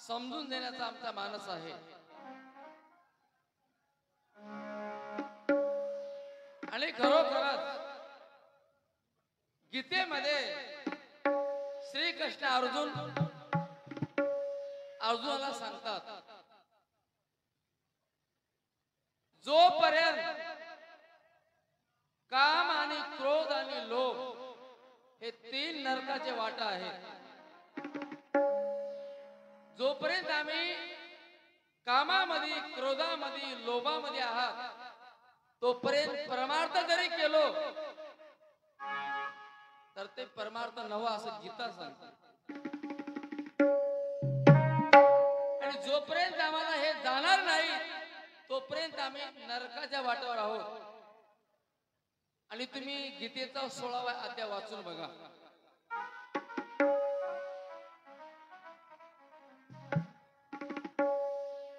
समजून देण्याचा आमचा मानस आहे। आणि खरोखरच गीतेमध्ये श्रीकृष्ण अर्जुनाला सांगतात, जोपर्यंत काम आणि क्रोध आणि लोभ हे तीन नरकाचे वाटा आहेत, जोपर्यंत आम्ही कामामध्ये, क्रोधामध्ये, लोभामध्ये आहात, तोपर्यंत परमार्थ जरी केलो तर ते परमार्थ नवा असं गीता सांगते। आणि जोपर्यंत आम्हाला हे जाणार नाही तोपर्यंत आम्ही नरकाच्या वाटेवर आहोत। आणि तुम्ही गीतेचा 16वा अध्याय वाचून बघा।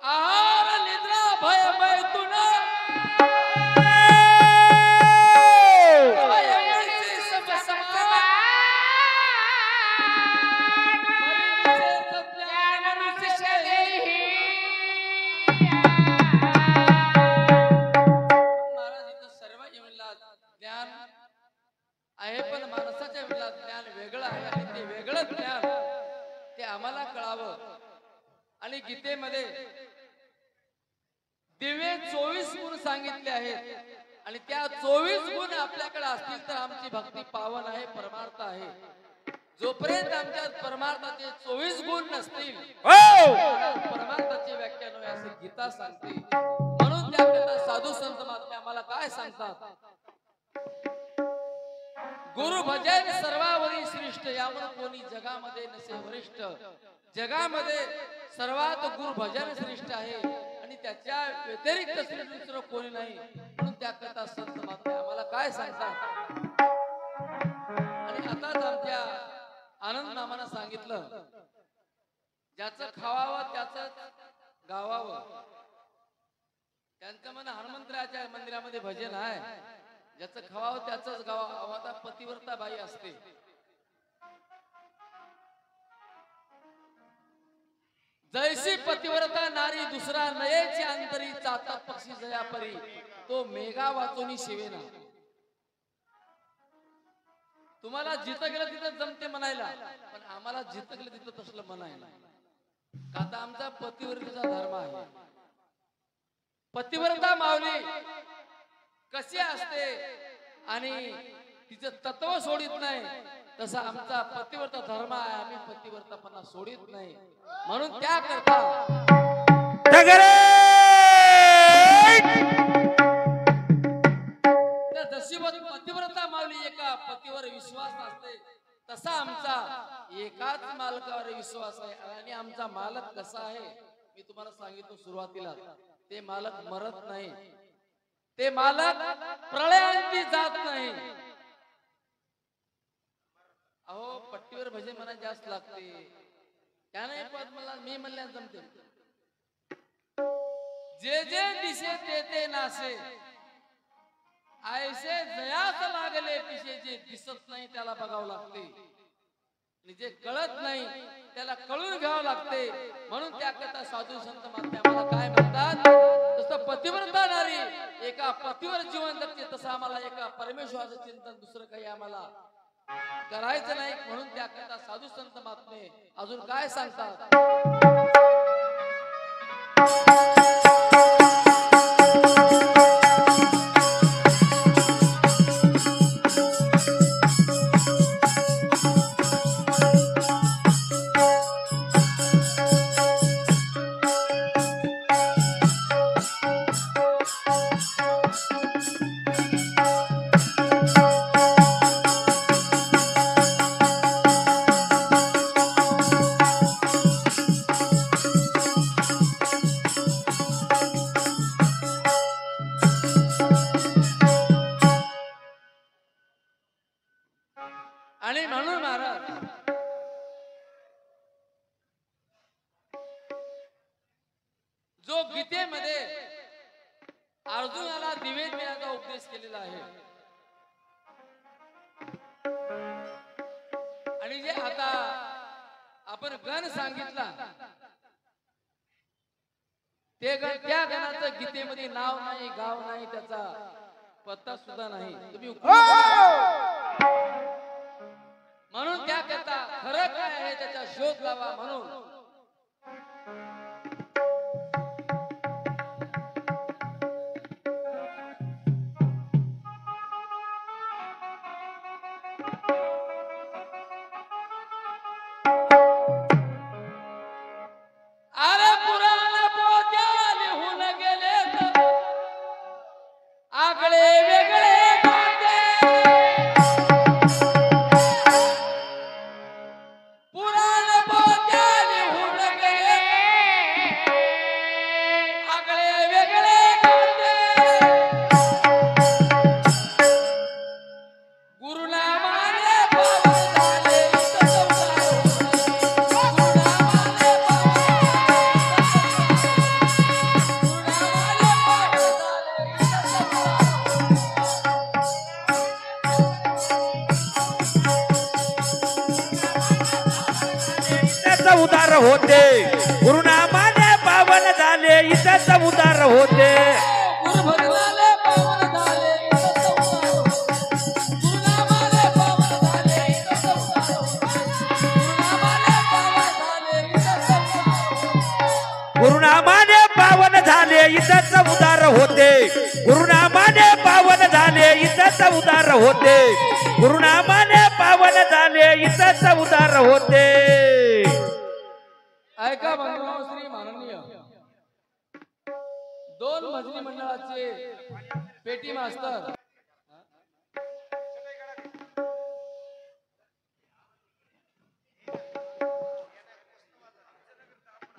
आहार निद्रा भय मैथुन आहे, पण माणसाच्या विला आम्हाला कळावं. आणि गीतेमध्ये दिव्य 24 गुण सांगितले आहेत आणि त्या 24 गुण आपल्याकडे असतील तर आमची भक्ती पावन आहे, परमार्थ आहे. जोपर्यंत आमच्यात परमार्थाचे 24 गुण नसतील परमार्थाची व्याख्या नव्हे असे गीता सांगते. म्हणून त्याकरता साधू संत महात्मे आम्हाला काय सांगतात? गुरु भजन सर्वावरी श्रेष्ठ, यावर कोणी जगामध्ये नसे वरिष्ठ. जगामध्ये सर्वात गुरु भजन श्रेष्ठ आहे आणि त्याच्या व्यतिरिक्त श्रेष्ठ कोणी नाही. म्हणून त्याकरता संत महात्मे आम्हाला काय सांगतात? आणि आताच आमच्या आनंद नामानं सांगितलं, ज्याचं खावावं त्याच गावावं. त्यांचं मन हनुमंतराच्या मंदिरामध्ये भजन आहे, ज्याचं खावावं त्याच गावावं. आता पतिव्रता बाई असते, जैसी पतिव्रता नारी दुसरा नयेची अंतरी, चाता पक्षी जया परी तो मेघा वाचोनी शिवेना. तुम्हाला जिथं गेलं तिथं जमते म्हणायला, पण आम्हाला जिथं गेलं तिथं तसलं म्हणायला. का तर आमचा पतिव्रतेचा धर्म आहे. पतिव्रता माऊली कशी असते आणि तिचं तत्व सोडित नाही, तसा आमचा पतिव्रता धर्म आहे. आम्ही पतिव्रतापणा सोडित नाही. म्हणून त्याकरता जशी पतिव्रता माऊली एका पतीवर विश्वास असते, तसा आमचा एकाच मालकावर विश्वास आहे. आणि आमचा मालक कसा आहे मी तुम्हाला सांगितलं सुरुवातीला. ते मालक मरत नाही, ते मालक प्रलयांती जात नाही. अहो पट्टीवर भजन म्हणा जास्त लागते, त्याने एक पद मला मी म्हणल्या जमते. जे जे दिसे ते ते नासे, ऐसे जयास लागले पिशे. जे दिसत नाही त्याला बघावं लागते आणि जे कळत नाही त्याला कळून घ्यावं लागते. म्हणून त्याकरता साधू संत महात्मे आम्हाला काय म्हणतात? जसं पतिव्रता नारी एका पतीवर जीवन जगते, तसं आम्हाला एका परमेश्वराचं चिंतन दुसरं काही आम्हाला करायचं नाही. म्हणून त्याकरता साधू संत महात्मे अजून काय सांगतात? आणि म्हणून महाराज जो गीतेमध्ये अर्जुनाला दिवे देण्याचा उपदेश केलेला आहे आणि जे आता आपण गण सांगितला ते गण, त्या गणाचं गीतेमध्ये नाव नाही, गाव नाही, त्याचा पत्ता सुद्धा नाही. तुम्ही म्हणून त्याकरता खरं काय आहे त्याचा शोध लावा. म्हणून अरे पुराण पोत्या लिहून गेले आगळे वेगळे उदार होते, गुरुनामाने पावन झाले इथंच उदार होते. होते गुरुनामाने पावन झाले इथंच उदार होते गुरुनामाने पावन झाले इथंच उदार होते ऐका बंधुराव श्री माननीय दोन भजनी मंडळाचे पेटी मास्तर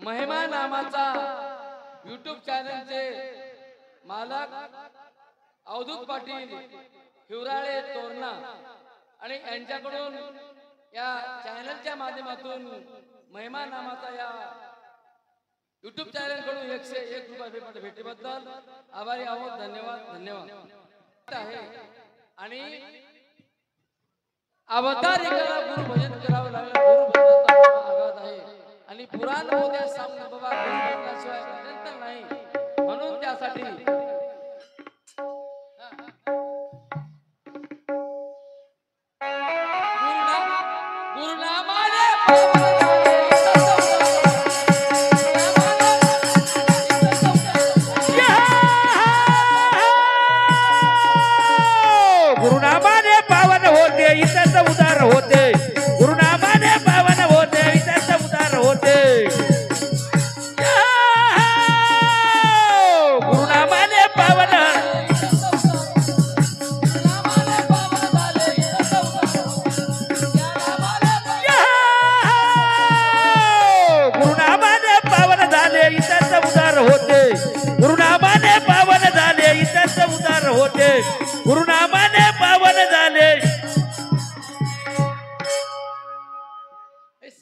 महिमा नामाचा YouTube चॅनलचे मालक अवधूत पाटील हिवराळे तोरणा आणि यांच्याकडून या चॅनलच्या माध्यमातून महिमा नामाचा या YouTube चॅनल कडून 101 रुपये भेटीबद्दल आभारी आहोत. धन्यवाद आहे. आणि अवतारिकाला गुरु भजन करावं लागलं. गुरु भजनाचा आघात आहे आणि पुराण उद्या सामने बाबा शिवाय निरंतर नाही म्हणून त्यासाठी गुरुनामाने पावन होते इथंच उदार होते गुरुनामाने पावन होते इथंच उदार होते गुरुनामाने पावन गुरुनामाने पावन झाले इथंच उदार होते गुरुनामाने पावन झाले इथंच उदार होते गुरुनामाने पावन झाले.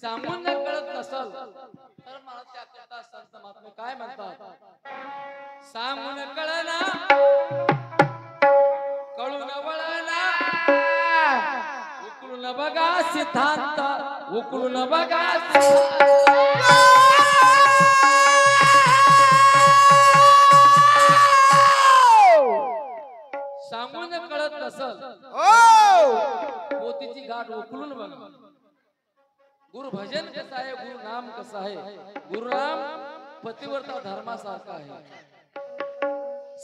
सांगून जर कळत नसल तर मला त्याकरता संत महात्मे काय म्हणतात सांगून कळना कळून वळना उकळून बघा सिद्धांत उकळून बघा सांगून कळत नसल मोतीची गाठ उकळून बघा. गुरु भजन कसं आहे गुरु नाम कसं आहे गुरुनाम पतिव्रता धर्मासारखा आहे.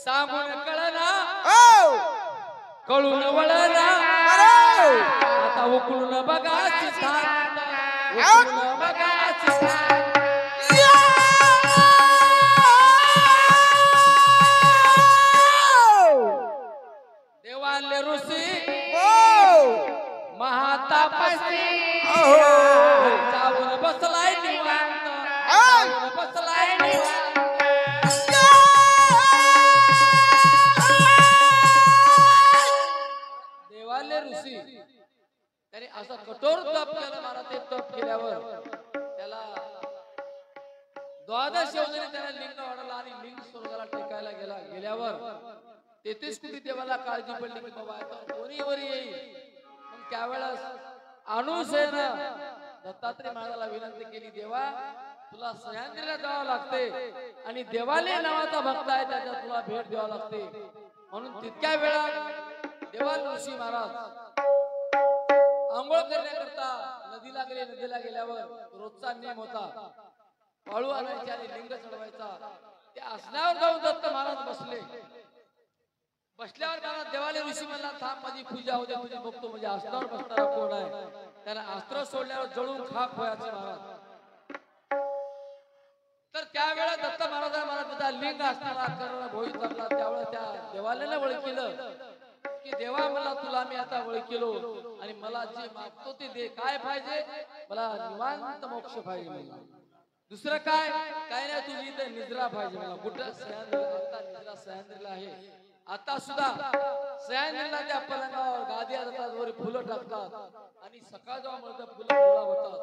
सांगून कळना कळून वळना आता उकळून बघा सिद्धांत उकळून बघा सिद्धांत. देवाले ऋषी महातापसी जाऊन बसलाय निवांत जाऊन बसलाय निवांत. देवाले ऋषी त्याने असा कठोर तप केला. महाराज ते तप केल्यावर त्याला द्वादश योजने त्याला लिंग वाढला आणि लिंग स्वर्गाला टेकायला गेल्यावर 33 कोटी देवाला काळजी पडली की बाबा आता कोणी वरी येईल. मग त्यावेळेस अनुसेन दत्तात्रय महाराजाला विनंती केली देवा तुला सह्याद्रीला जावं लागते आणि देवाले नावाचा भक्त आहे त्याच्या तुला भेट द्यावा लागते. म्हणून तितक्या वेळात देवाल ऋषी महाराज आंघोळ करण्याकरता नदीला गेल्यावर रोजचा नियम होता वाळू आणायची आणि लिंग चढवायचा. त्या आसनावर जाऊन दत्त महाराज बसल्यावर महाराज देवाले ऋषी म्हणला थांब माझी पूजा होते तुझी बघतो. म्हणजे आसनावर बसणारा कोण आहे त्याला अस्त्र सोडल्यावर जळून खाक व्हायचे महाराज. तर त्यावेळेला दत्त महाराजांना महाराज त्याचा लिंग असणारा कर्ण भोई चालला. त्यावेळेला त्या देवाल्याला ओळखलं की देवा मला तुला मी आता ओळखलो आणि मला जे मागतो ते दे. काय पाहिजे मला निवांत मोक्ष पाहिजे. मला दुसरं काय नाही तुझी इथे निद्रा पाहिजे. मला कुठं सह्याद्रीला निद्रा सह्याद्रीला आहे. आता सुद्धा सह्याद्रीला त्या पलंगावर गाद्या जातात वर फुलं टाकतात आणि सकाळ जेव्हा म्हणतात फुलं गोळा होतात.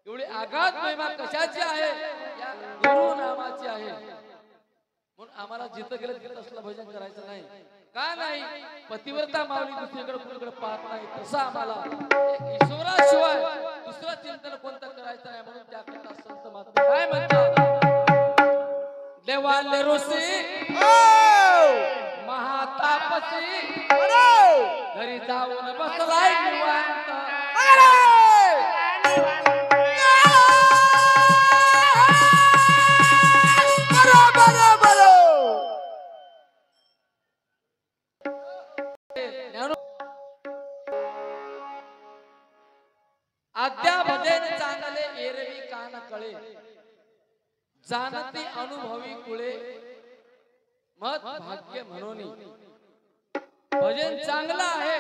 एवढी आघात महिमा कशाची आहे या गुरु नामाची आहे. म्हणून आम्हाला जिथं गेलं तिथं असलं भजन करायचं नाही. का नाही पतिव्रता माऊली दुसरीकडे कुणीकडे पाहत नाही तसं आम्हाला ईश्वराशिवाय दुसरं चिंतन कोणतं करायचं नाही. म्हणून त्याकरता संत महात्मे काय म्हणतात देवाले ऋषी महातापसी घरी जाऊन बसलाय निवांत. कळे जाणते अनुभवी कुळे मत भाग्य म्हणून भजन चांगलं आहे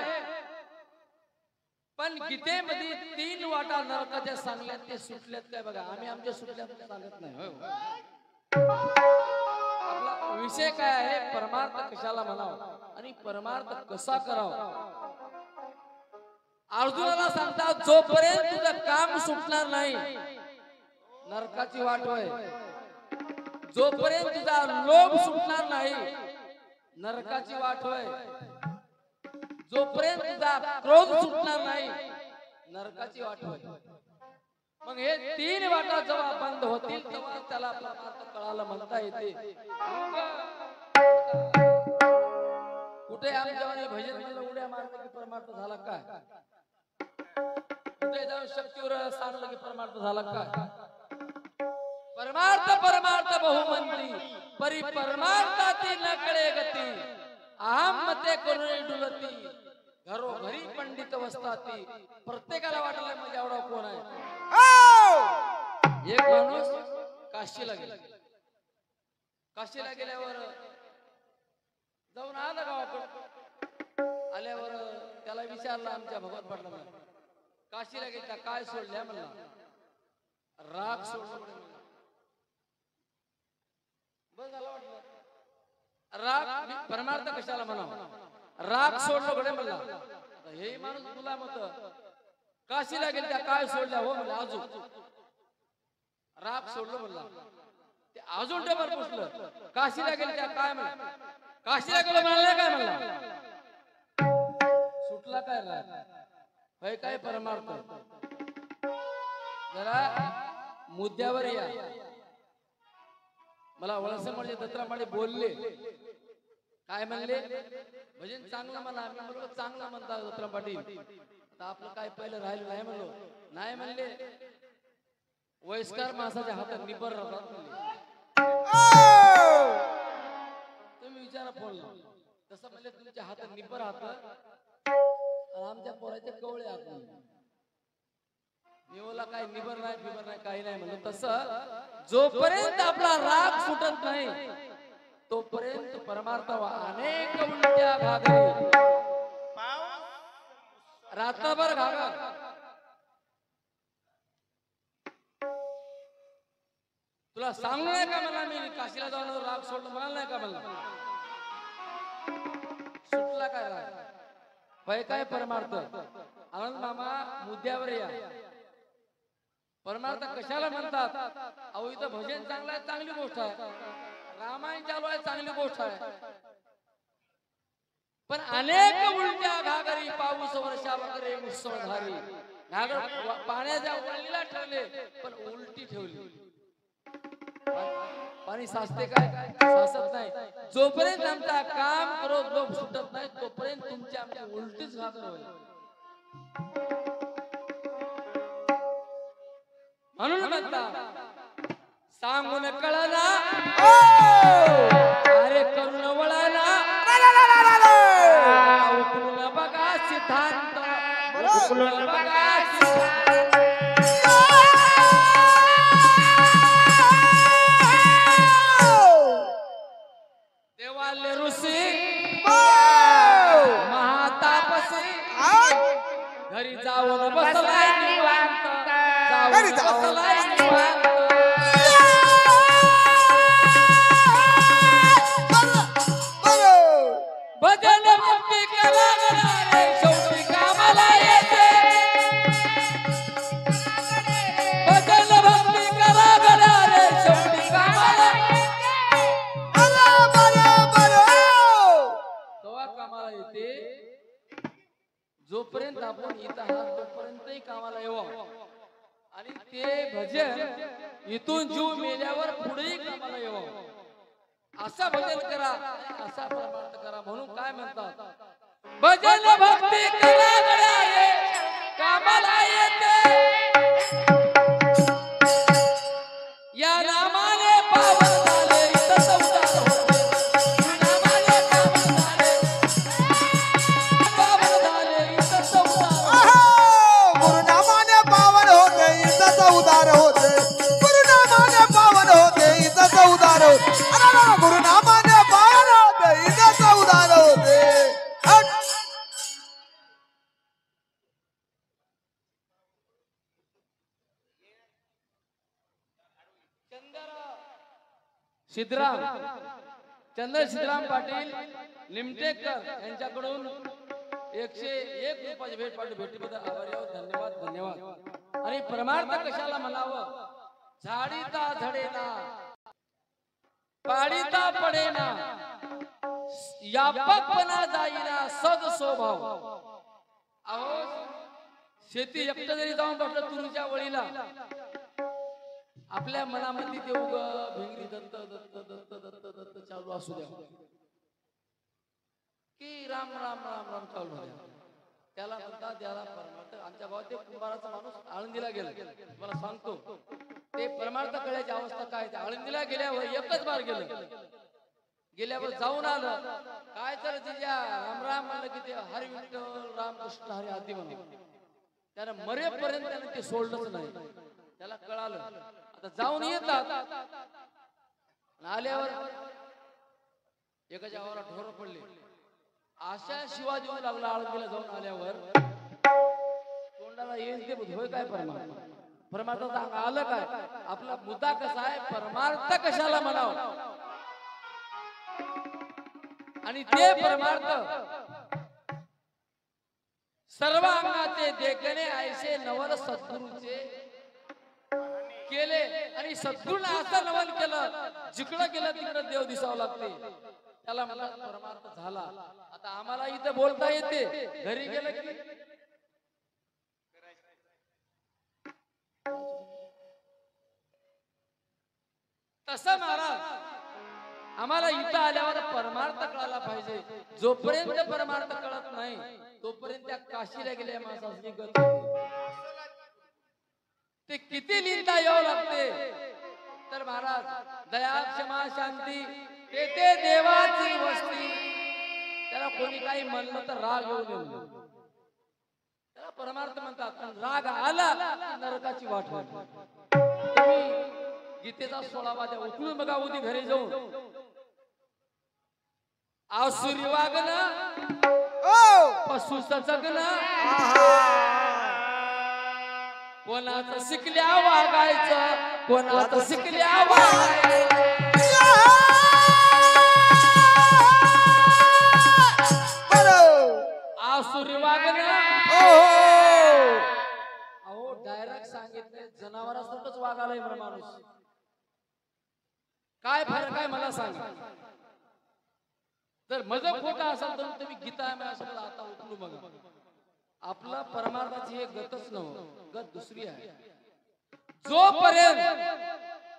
पण गीतेमध्ये 3 वाटा नरकाच्या सांगल्यात ते सुटल्यात काय बघा आम्ही आमच्या सुटल्यात सांगत नाही होय आपला विषय काय आहे परमार्थ कशाला म्हणावं आणि परमार्थ कसा करावा अर्जुनाला सांगतात जोपर्यंत तुझं काम सुटणार नाही नरकाची वाट होय जोपर्यंत तुझा लोभ सुटणार नाही नरकाची वाट होय जोपर्यंत तुझा क्रोध सुटणार नाही नरकाची वाट होय मग हे 3 वाटा जेव्हा बंद होतील तेव्हा त्याला आपला अर्थ कळायला म्हणता येते कुठे आमच्या भजन मध्ये उड्या मारलं की परमार्थ झाला काय कुठे जाऊन शक्तीवर सांगलं की परमार्थ झाला काय परमार्थ परमार्थ बहुमंत्री परी परमार्थाती न कळे गती अहम मते करून डुलती घरोघरी पंडित वसताती प्रत्येकाला वाटलं म्हणजे एवढा कोण आहे एक माणूस काशीला गेला काशीला गेल्यावर जाऊन आला गावाकडे आल्यावर त्याला विचारलं आमच्या भगवत पाटला काशीला गेला काय सोडल्या म्हणला राग सोडला बस झालं वाटलं राग परमार्थ कशाला म्हणावं राग सोडलं घडे म्हणला हे माणूस तुला मत काशीला गेल त्या काय सोडल्या हो म्हणलं अजून राग सोडलं म्हणला ते अजून डबल पुसलं काशीला गेल त्या काय म्हणला काशीला गेलो म्हणाला काय म्हणला सुटला काय राग होय काय परमार्थ जरा मुद्द्यावर या मला वळसे म्हणजे दत्तरामाडे बोलले काय म्हणले भजन चांगलं म्हणा आम्ही म्हणलो चांगलं म्हणता दत्तराम पाटील आता आपलं काय पहिलं राहिलं नाही म्हणलो नाही म्हणले वयस्कर माणसाच्या हातात निबर राहतात तुम्ही विचारा फोनला तसं म्हणले तुमच्या हातात निबर राहत आमच्या पोराचे कवळे हात निवला काय निबर नाही बिबर नाही काही नाही म्हणलं तसं जोपर्यंत आपला राग सुटत नाही तोपर्यंत परमार्थ अनेक उलट्या घागरी रात्रभर घागर तुला सांगू नाही का मला मी काशीला जाऊन राग सोडलं म्हणाल नाही का मला सुटला काय राग भय काय परमार्थ आनंद मामा मुद्द्यावर या परमार्थ कशाला म्हणतात अहो इथं भजन चांगलं आहे चांगली गोष्ट आहे रामायण चालू आहे चांगली गोष्ट आहे पण अनेक उलट्या घागरी पाऊस वर्षा वगैरे मुसळधारी घागर पाण्याच्या वळीला ठेवले पण उलटी ठेवली पाणी साचते काय साचत नाही जोपर्यंत आमचा काम करोत लोक सुटत नाही तोपर्यंत तुमची आमची उलटीच घागर होईल म्हणून म्हणता सांगून कळला अरे करून वळाला उकळून बघा सिद्धांत उकळून बघा देवाले ऋषी महातापसी घरी जाऊन बसलाय निवांत जाऊन बसलाय निवांत भजन भक्ती कला रे शेवटी कामाला येते भजन भक्ती कला रे शेवटी कामाला तेव्हा कामाला येते जोपर्यंत आपण इथं आहात तोपर्यंतही कामाला यावं आणि ते भजन इथून जीव मेल्यावर पुढेही कामाला यावं असं भजन करा असा परमार्थ करा म्हणून काय म्हणतात भजन भक्ती करा रे कामाला येते या नामाने पावन झाले इथं संसार होते नामाने पावन झाले इथं संसार गुरुनामाने पावन होते इथं उदार होते सिद्धराम चंद्र सिद्धराम पाटील लिमटेकर यांच्याकडून 101 रुपयाची भेट पाठवली. भेटीबद्दल आभारी आहोत. धन्यवाद धन्यवाद. आणि परमार्थ कशाला म्हणावं, झाडीता झडेना पाडिता पडेना यापकपणा जाईना सद स्वभाव. अहो शेती एकटं जरी जाऊन बसलं तुरीच्या वळीला, आपल्या मनामध्ये ते उग भिंगरी दत्त दत्त दत्त दत्त दत्त चालू असू द्या की राम राम राम राम चालू द्या, त्याला म्हणतात त्याला परमार्थ. आमच्या गावात ते कुंभाराचा माणूस आळंदीला गेला, मला सांगतो ते परमार्थ कळायची अवस्था काय. ते आळंदीला गेल्यावर एकच बार गेलं, गेल्यावर जाऊन आलं काय तर तिच्या राम राम म्हणलं की ते हरी विठ्ठल रामकृष्ण हरी आदी म्हणून त्यानं मरेपर्यंत त्यानं ते सोडलंच नाही. त्याला कळालं. आता जाऊन येतात, आल्यावर एकाच्या गावाला ढोर पडले. अशा शिवा देऊ लागला. आळंदीला जाऊन आल्यावर तोंडाला येईल ते होय काय परमार्थ. परमार्थ आलं काय. आपला मुद्दा कसा आहे, परमार्थ कशाला म्हणावं. आणि ते परमार्थ सर्व अंगाचे देखणे ऐसे नवल सद्गुरूचे केले. आणि सद्गुरूने असं नवल केलं, जिकडं गेलं तिकडं देव दिसावं लागते. त्याला मला परमार्थ झाला. आता आम्हाला इथं बोलता येते, घरी गेलं की तसं महाराज आम्हाला इथं आल्यावर परमार्थ कळायला पाहिजे. जोपर्यंत परमार्थ कळत नाही तोपर्यंत त्या काशीला गेल्या माणसाची गत ते किती लिहिता यावं लागते. तर महाराज दया क्षमा शांती ते देवाची वस्ती. त्याला कोणी काही म्हणलं तर राग येऊ नये, त्याला परमार्थ म्हणतात. पण राग आला नरकाची वाट तुम्ही गीतेचा 16 द्या उठून बघा उदी घरी जाऊन. आसुरी वागणं पशु सजगणं कोणाचं शिकल्या वागायचं कोणाचं शिकल्या वागायचं. आसुरी वागणं अहो डायरेक्ट सांगितले जनावरांसारखंच वागायलाय बरं माणूस. काय फरक आहे मला सांगा. जर मजब खोटा असेल तर तुम्ही गीता असं आता उचलू बघा. आपला परमार्थाची एक गतच नव्हतं, गत दुसरी आहे. जोपर्यंत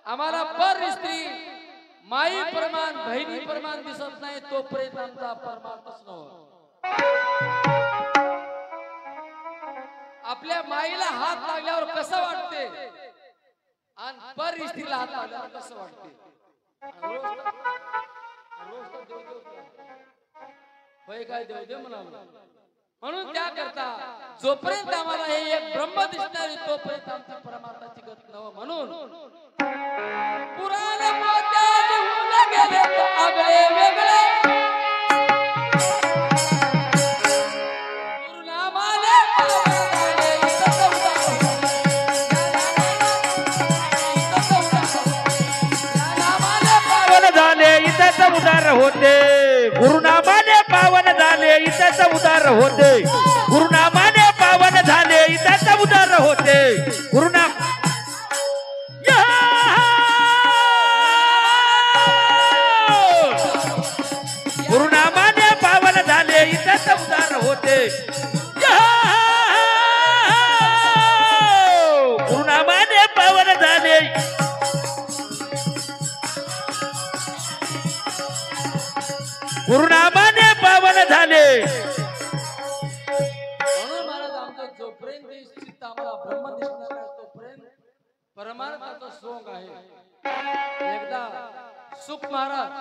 आम्हाला पर स्त्री माई प्रमाण बहिणी प्रमाण दिसत नाही तोपर्यंत आमचा परमार्थच नव्हता. आपल्या माईला हात लागल्यावर कसं वाटते आणि पर स्त्रीला हात लागल्यावर कसं वाटते. होय काय देव देव म्हणाला. म्हणून त्याकरता जोपर्यंत आम्हाला हे एक ब्रह्म दिसणार तोपर्यंत आमची परमार्थाची गत नव. म्हणून पुराण मोत्या लिहून गेले आगळे वेगळे गुरुनामाने पावन झाले इथंच उदार होते. गुरुनामाने पावन झाले इथंच उदार होते. गुरुनामाने पावन झाले इथंच उदार होते. गुरुनाम गुरुनामाने पावन झाले इथंच उदार होते. गुरुनामाने पावन झाले गुरुनामाने पावन झाले. म्हणून महाराज आमचं जोपर्यंत चित्त आम्हाला ब्रह्म दिसणार नाही तोपर्यंत परमार्थाचं सोंग आहे. एकदा सुख महाराज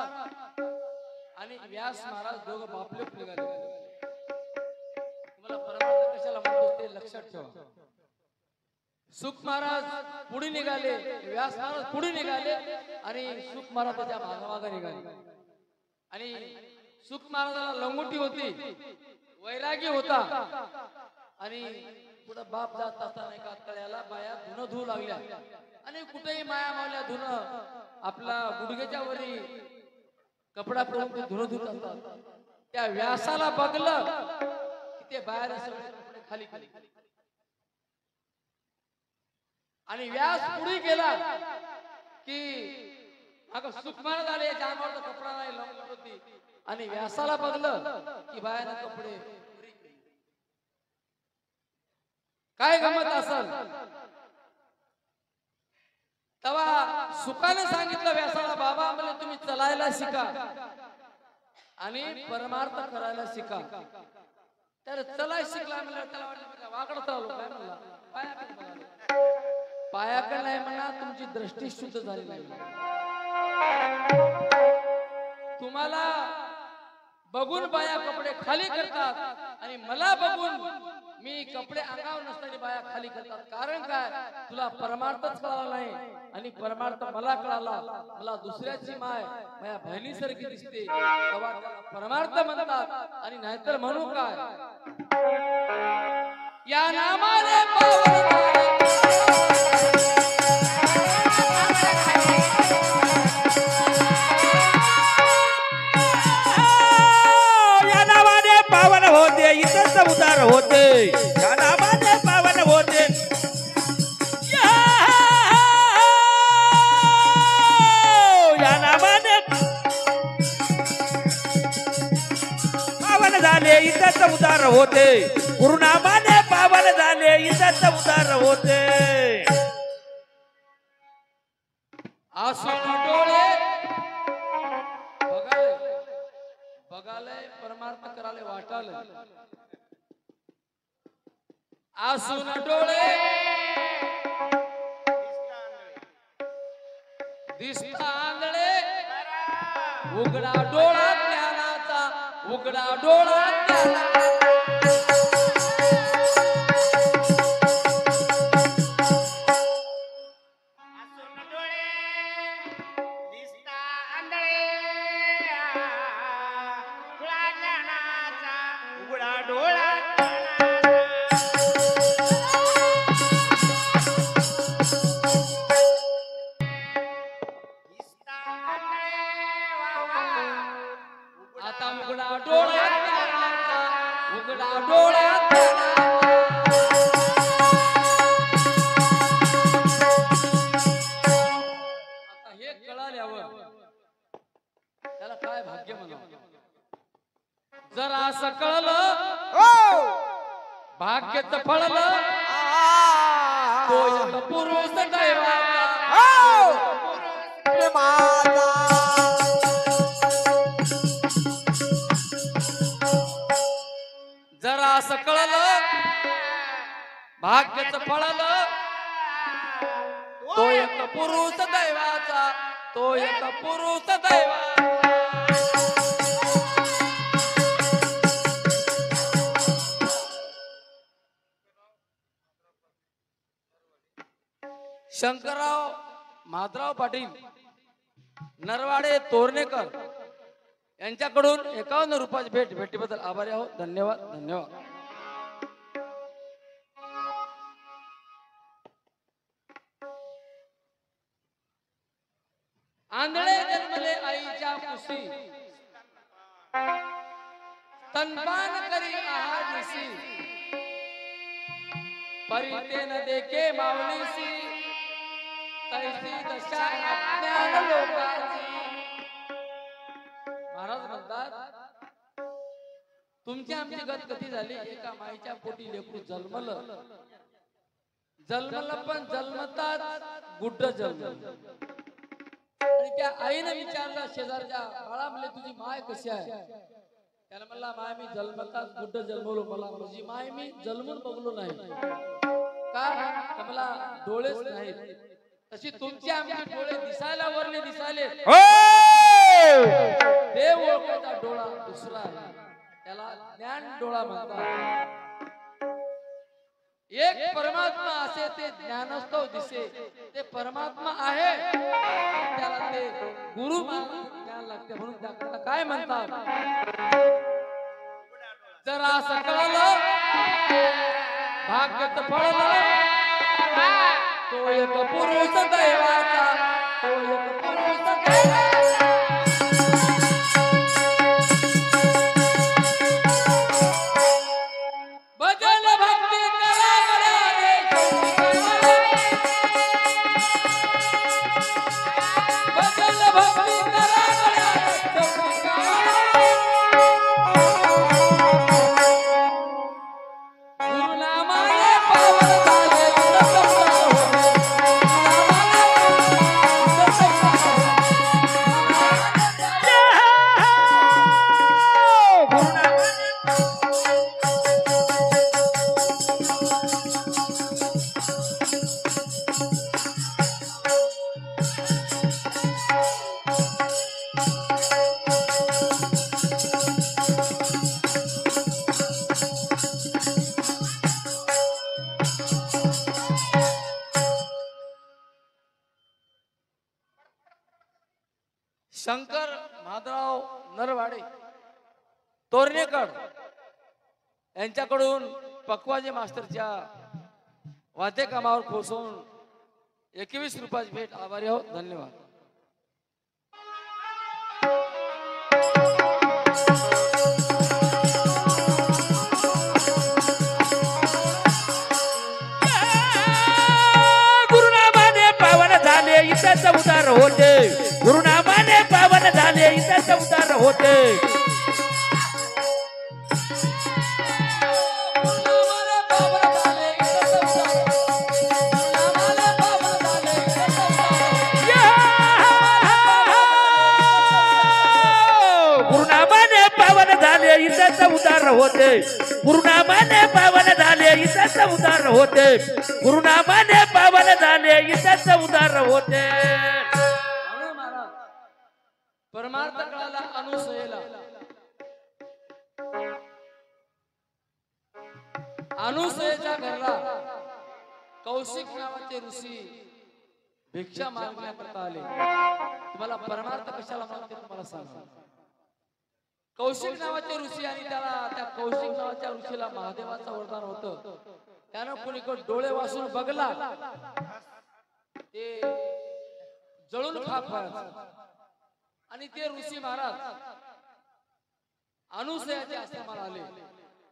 आणि व्यास महाराज दोघं बापले निघाले. तुम्हाला परमार्थ कशाला म्हणतो ते लक्षात ठेवा. सुख महाराज पुढे निघाले, व्यास महाराज पुढे निघाले आणि सुख महाराज त्याच्या मागोमागे निघाले. आणि सुख महाराजाला लंगोटी होती, वैरागी होता. आणि पुढे बाप जात असताना एका तळ्याला बाया धुणं धुवू लागल्या आणि कुठेही माया मावल्या धुणं आपला गुडघ्याच्या वरी कपडा पडून ते धुणं धुत असतात. त्या व्यासाला बघलं की ते बाहेर सगळे कपडे खाली खाली आणि व्यास पुढे गेला की अगं सुखमान झाले जामावर कपडा नाही लावून होती आणि व्यासाला बघलं की बाहेर कपडे. काय गमत असल. तेव्हा सुखाने सांगितलं व्यासाला बाबा म्हणजे तुम्ही चलायला शिका आणि परमार्थ करायला शिका. तर चलाय शिकला म्हणजे त्याला वाटलं वाकडं चालू काय म्हणला पायाकडे नाही म्हणा तुमची दृष्टी शुद्ध झाली नाही. तुम्हाला बघून बाया कपडे खाली करतात आणि मला बघून मी कपडे अंगावर नसताना बाया खाली करतात. कारण काय तुला परमार्थच कळाला नाही आणि परमार्थ मला कळाला. मला दुसऱ्याची माय माझ्या बहिणीसारखी दिसते तेव्हा परमार्थ म्हणतात आणि नाहीतर म्हणू काय या नामाने पावन होते इथंच उदार होते या नामाने पावन होते. या नामाने पावन झाले इथंच उदार होते. गुरुनामाने पावन झाले इथंच उदार होते. आसून डोळे बघाले परमार्थ कराले वाटाले. आसून डोळे दिसता आंधळे उघडा डोळा ज्ञानाचा उघडा डोळा ज्ञानाचा. आता उघडा डोळा ज्ञानाचा उघडा डोळा आता हे कळाल्यावर त्याला काय भाग्य म्हणावं. जर असं कळलं भाग्याचं फळलं तो पुरुष दैवाचा जरा असं कळलं भाग्याचं फळलं तो एक पुरुष दैवाचा तो एक पुरुष दैवाचा. शंकरराव माधवराव पाटील नरवाडे तोरणेकर यांच्याकडून 51 रुपयाची भेट भेटीबद्दल आभारी आहोत. धन्यवाद धन्यवाद. आंधळे जन्मले आईच्या कुशी स्तनपान करी आहार निशी परिते न देखे माऊलीसी तैसी दशा अज्ञान लोकांची. महाराज म्हणतात तुमची आमची गत कधी झाली. एका माईच्या पोटी लेकरू जन्मलं पण जन्मतात गुड्ड जन्मलं आणि त्या आईने विचारलं शेजारच्या बाळा म्हणले तुझी माय कशी आहे. त्याला म्हणला माय मी जन्मताच गुड्ड जन्मलो. मला माझी माय मी जन्मून बघलो नाही का मला डोळेच नाहीत. तशी तुमची आमची डोळे दिसायला वरले दिसायले देव ओळखायचा डोळा दुसरा आहे त्याला ज्ञान डोळा म्हणतात. एक परमात्मा असे ते ज्ञानस्तव दिसे ते परमात्मा आहे त्याला ते गुरु ज्ञान लागते म्हणून त्याला काय म्हणतात. जरा असं कळलं भाग्याचं फळलं तो एक पुरुष दैवाचा तो एक पुरुष शंकर माधवराव नरवाडे तोरणेकर यांच्याकडून पक्वाजे मास्टरच्या वाद्यकामावर पोहोचवून 21 रुपयाची भेट. आभारी आहोत. धन्यवाद. गुरुनामाने पावन झाले इथंच उदार होते. गुरुनामाने पावन झाले इथंच उदार होते. गुरुनामाने पावन झाले इथंच उदार होते. गुरुनामाने पावन झाले इथंच उदार होते. गुरुनामाने पावन झाले इथंच उदार होते. परमार्थ कळाला अनुसयेला. अनुसयेच्या घरला कौशिक नावाचे ऋषी भिक्षा मागण्याकरता आले. तुम्हाला परमार्थ कशाला मागते तुम्हाला सांगा. कौशिक नावाचे ऋषी आणि त्या कौशिक नावाच्या ऋषीला महादेवाचं वरदान होतं. त्यानं कोणीकडे डोळे वासून बघला ते जळून खाक व्हायचं. आणि ते ऋषी महाराज अनुसयाच्या आश्रमाला आले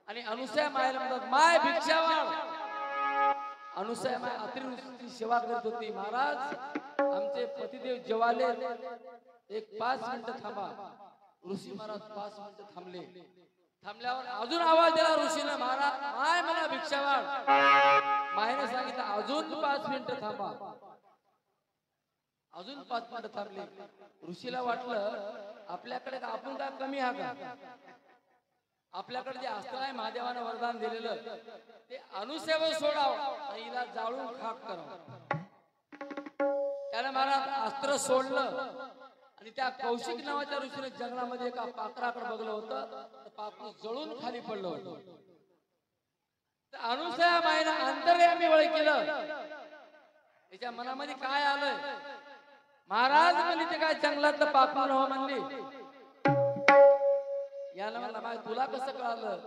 आणि अनुसया मायला म्हणतात, माय भिक्षा वाढ. अनुसया माय अत्री ऋषीची सेवा करत होती. महाराज आमचे पतिदेव जेवाले, एक 5 मिनिटं थांबा. ऋषी महाराज 5 मिनिटं थांबले. थांबल्यावर अजून आवाज दिला ऋषीने, महाराज माय मला भिक्षा वाढ. मायने सांगितलं अजून 5 मिनिटं थांबा. अजून 5 मिनिटं थांबले. ऋषीला वाटलं आपल्याकडे आपण काय कमी हा का. आपल्याकडे जे अस्त्र आहे महादेवानं वरदान दिलेलं ते अनुसेवा सोडावं आणि हिला जाळून खाक करावं. त्याने महाराज अस्त्र सोडलं आणि त्या कौशिक नावाच्या ऋषीने जंगलामध्ये एका पाखराकडे बघलं होतं. पाखरू जळून खाली पडलं होतं. अनुसया मायनं अंतर्यामी वळ केलं. त्याच्या मनामध्ये काय आलंय, महाराज म्हणले ते काय जंगलातलं पाखरू हो म्हणले. याला म्हणला माय तुला कसं कळालं.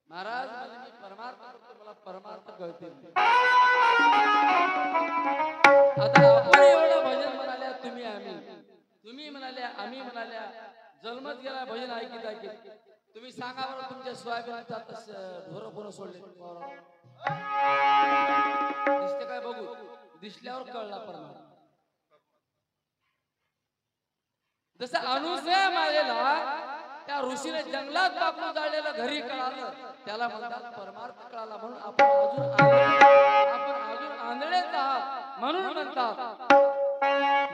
महाराज म्हणजे मी परमार्थ करतो, मला परमार्थ कळते. आता आपण एवढं भजन म्हणाल्या, तुम्ही आम्ही, तुम्ही म्हणाल्या आम्ही म्हणाल्या, जन्मत गेला भजन ऐकित ऐकित. तुम्ही सांगा बरं तुमच्या सोयाबीनचा ढोर फोन सोडले दिसते काय बघू. दिसल्यावर कळला परमार्थ. जसं अनुसया मायेला त्या ऋषीने जंगलात पाखरू जाळलेलं घरी कळालं, त्याला म्हणतात परमार्थ कळाला. म्हणून आपण अजून आंधळेच आहात. म्हणून म्हणतात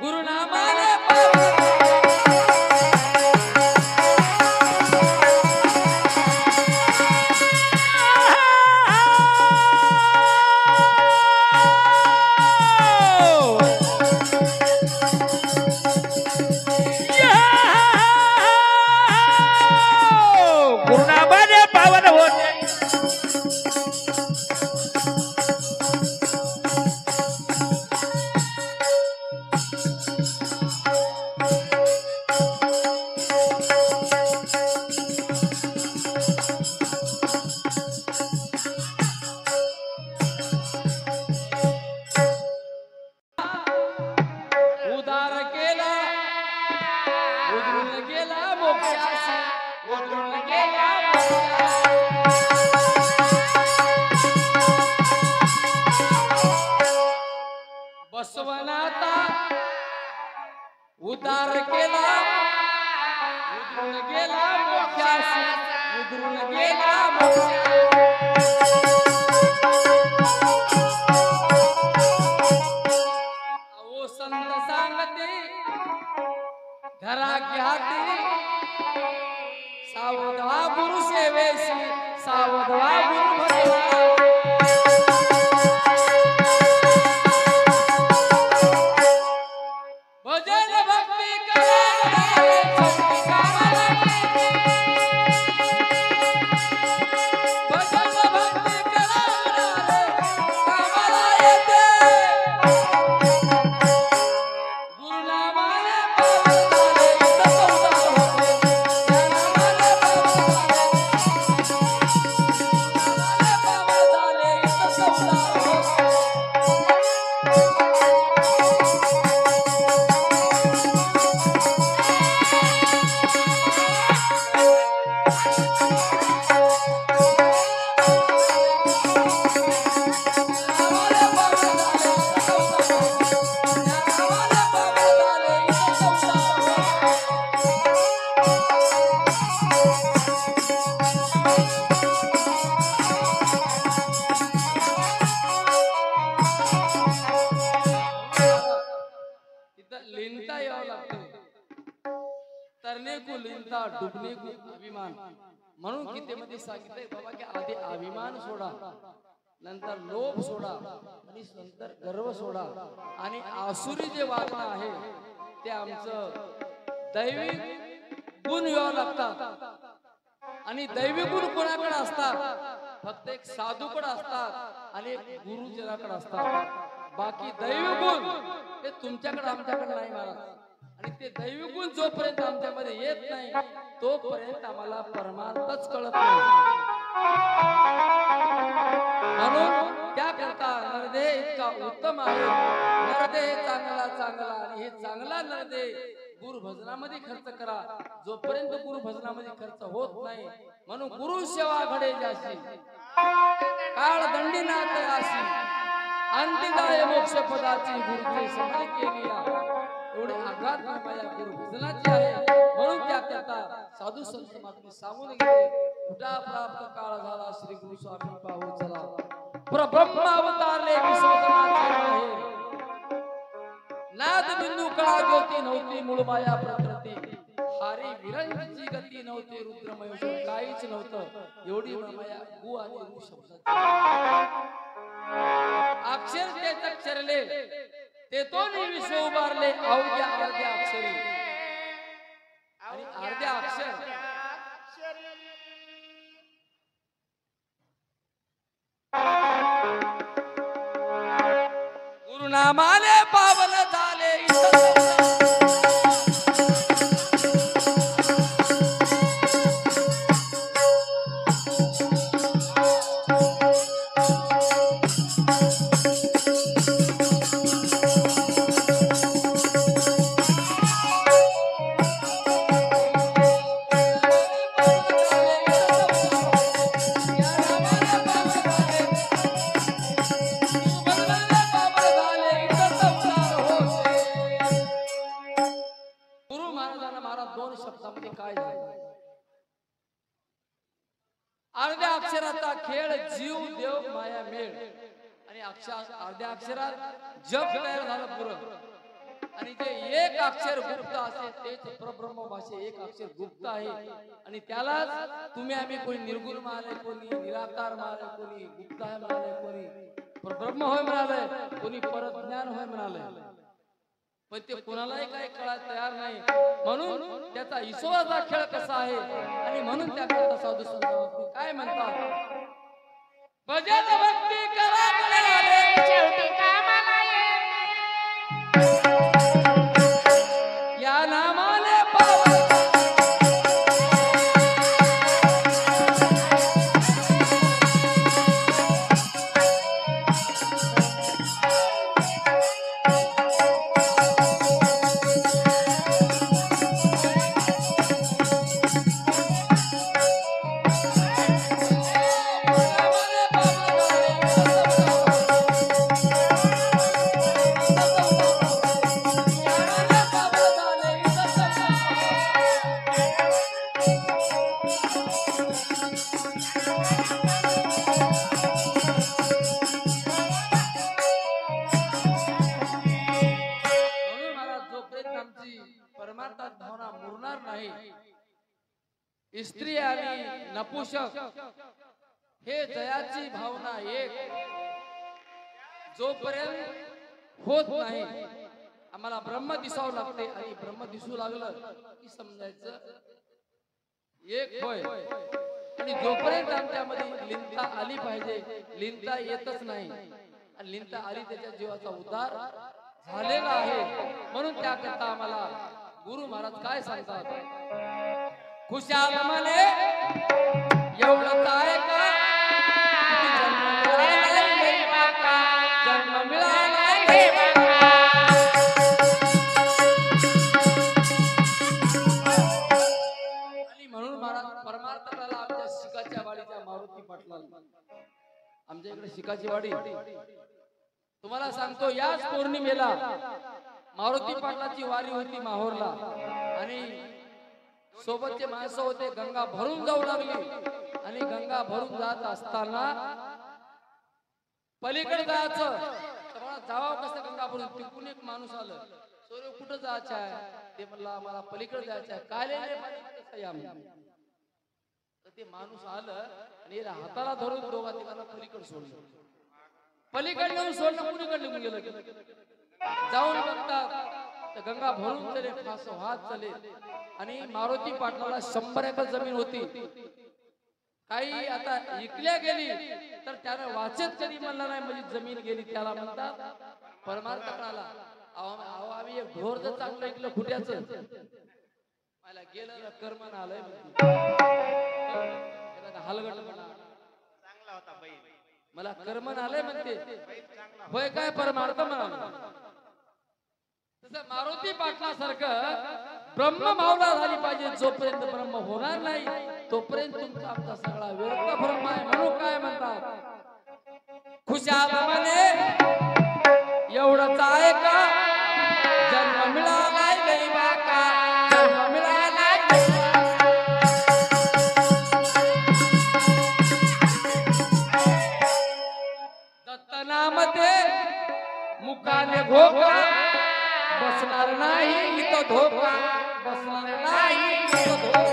गुरुनामाने गुरुनामाने पावन होते. उदार केला उधळून गेला मोक्षासी. उधळून गेला बसवनाता. उदार केला उधळून गेला मोक्षासी. उधळून गेला मोक्षासी. संत सांगते धरा घ्याती. सावधवा गुरु सेवेशी. सावधवा गुरु भजवा. भजन भक्ती करा भजन भक्ती करा कामाला येते. गुरुनामाने पावन लिहिता यावं लागतं. तरणे को लिहिता डुबणे को अभिमान. म्हणून गीतेमध्ये सांगितलंय बाबा की आधी अभिमान सोडा, नंतर लोभ सोडा आणि नंतर गर्व सोडा. आणि आसुरी जे वागणं आहे ते आमचं दैवी गुण यावं लागतात. आणि दैवी गुण कोणाकडे असतात? फक्त एक साधूकडे असतात आणि एक गुरुजनाकडे असतात. बाकी दैवी गुण ते तुमच्याकडे आमच्याकडे नाही महाराज. आणि ते दैवी गुण जोपर्यंत आमच्यामध्ये येत नाही तोपर्यंत आम्हाला परमार्थच कळत नाही. म्हणून त्याकरता नरदेह इतका उत्तम आहे. नरदेह चांगला चांगला आणि हे चांगला नरदेह गुरु भजनामध्ये खर्च करा. जोपर्यंत गुरु भजनामध्ये खर्च होत नाही, म्हणून गुरु सेवा घडे जाशी काळ दंडीनाथ आशी अंतिदाय मोक्ष पदाची गुरुचे स्मरण केली. एवढे आघात माझ्या गुरु भजनाची आहे. म्हणून त्याकरता साधू संत मात्र सांगून गेले, कुठा प्राप्त काळ झाला श्री गुरु स्वामी पाहू चला. ब्रह्म अवतारले विश्वनाथाचे आहे. नाद बिंदू कळा ज्योती नव्हती मूळ माया प्रकृती. हारी विरंची गती नव्हती रुद्रमय काहीच नव्हतं. एवढी माया गु आणि रू शब्दात अक्षर तेच अक्षरले ते तो विश्व उभारले अवघ्या अर्ध्या अक्षरी. आणि अर्ध्या अक्षर गुरुनामाने पावन झाले. अर्ध्या अक्षराचा खेळ जीव देव माया मेळ. आणि अर्ध्या अक्षरात जग तयार झालं पुरं. आणि जे एक अक्षर गुप्त असेल तेच परब्रह्म भाषे एक अक्षर गुप्त आहे. आणि त्यालाच तुम्ही आम्ही कोणी निर्गुण म्हणाले, कोणी निराकार म्हणाले, कोणी गुप्त आहे म्हणाले, कोणी परब्रह्म होय म्हणाले, कोणी परज्ञान होय म्हणाले. पण ते कोणालाही काही कळायला तयार नाही. म्हणून त्याचा ईश्वराचा खेळ कसा आहे. आणि म्हणून त्याकरता साधू संत काय म्हणतात, भजन भक्ती करा शेवटी कामाला या नामाने पावन. परमार्थात भावना मुरणार नाही. स्त्री आणि नपुंसक हे जयाची भावना एक जोपर्यंत होत नाही आम्हाला ब्रह्म दिसावं लागते. आणि ब्रह्म दिसू लागलं की समजायचं एक होय. आणि जोपर्यंत आमच्यामध्ये लिंता आली पाहिजे, लिंता येतच नाही. आणि लिंता आली त्याच्या जीवाचा उद्धार झालेला आहे. म्हणून त्याकरता आम्हाला गुरु महाराज काय सांगतात, खुशाल मने एवढंच आहे का जन्म मिळाला आणि म्हणून महाराज परमार्थाला आमच्या शिकाच्या वाडीच्या मारुती पाटलाला, आमच्या इकडे शिकाची वाडी तुम्हाला सांगतो, याच पौर्णिमेला मारुती पाटलाची वारी होती माहोरला. आणि सोबतचे माणसं होते. गंगा भरून जाऊ लागली. आणि गंगा भरून जात असताना पलीकडे जायचं जावं कसं गंगा भरून, तिकडून एक माणूस आलं सोरे कुठं जायचं आहे ते म्हणला मला पलीकडे जायचं आहे काय तर ते माणूस आलं आणि याला हाताला धरून दोघा तिघांना पलीकडे सोडलं पलीकडे येऊन सोडलं कुणीकडे निघून गेलं जाऊन बघतात तर गंगा भरून चले फास वाहत चले आणि मारुती पाटलाला 100 एकर जमीन होती काही आता इकल्या गेली तर त्यानं वाचत कधी म्हणला नाही म्हणजे जमीन गेली त्याला म्हणतात परमार्थ कळाला अहो आम्ही एक ढोर जर चांगलं ऐकलं खुट्याचं मला गेलं कर्मन आलंय हलगट चांगला होता बैल मला कर्मन आलंय म्हणते होय काय परमार्थ म्हणा तसं मारुती पाटलासारखं ब्रह्म मावला झाली पाहिजे जोपर्यंत ब्रह्म होणार नाही तोपर्यंत तुमचा आमचा सगळा व्यर्थ ब्रह्म आहे म्हणून काय म्हणतात खुशाल मने एवढंच आहे का जन्म मिळालाय दैवा का जन्म मिळालाय दत्तनामते मुखाने घोका बसणार नाही इथं धोका बसणार नाही इथं धोका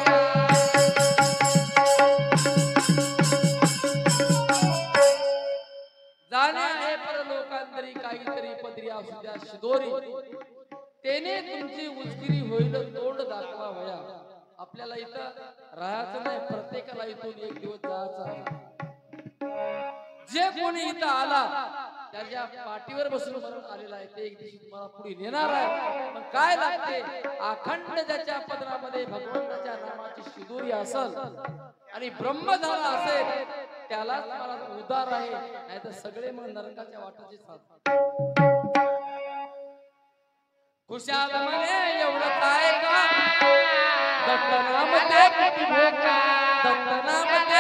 जाणे आहे परलोकांतरी काहीतरी पदरी असू द्या शिदोरी तेने तुमची उचगिरी होईल तोंड दाखवा वया आपल्याला इथं राहायचं नाही प्रत्येकाला इथून एक दिवस जायचं आहे जे कोणी इथं आला त्याच्या पाठीवर बसून म्हणून आलेला आहे ते एक दिवशी तुम्हाला पुढे नेणार आहे पण काय लागते अखंड ज्याच्या पदरामध्ये भगवंताच्या नामाची शिदोरी असेल आणि ब्रह्म झाला असेल त्यालाच मला उदार आहे नाही तर सगळे मग नरकाच्या वाटेचे साथ खुशाल म्हणे एवढं काय का दत्त नाम ते दत्त नाम